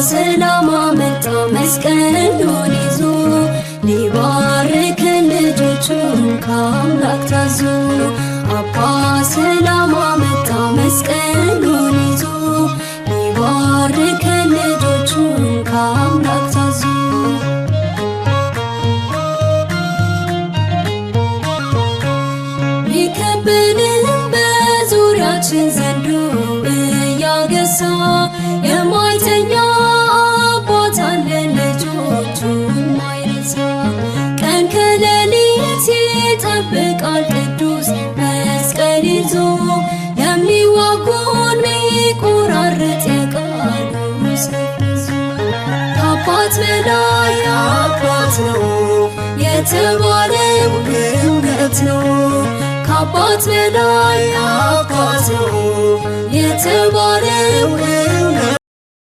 ሰላም አመጣ መስቀሉን ይዞ ሊባርከን ልጆቹን ከአምላክ ታዞ አባ ሰላም አመጣ መስቀሉን ይዞ ሊባርከን ልጆቹን ከአምላክ ታዞ ቢከበንም በዙሪያችን ዘንዶ እያገሳ የማይተኛ አባት አለን ልጆቹን ማይረሳ ቀን ከሌሊት ይጠብቃል ቅዱስ መስቀል ይዞ የሚዋጉን ሚቆራርጥ የቃሉ ሰይፍ ይዞ ከአባት በላይ አባት ነው የተባለው እውነት ነው ከአባት በላይ አባት ነው የተባለው እውነት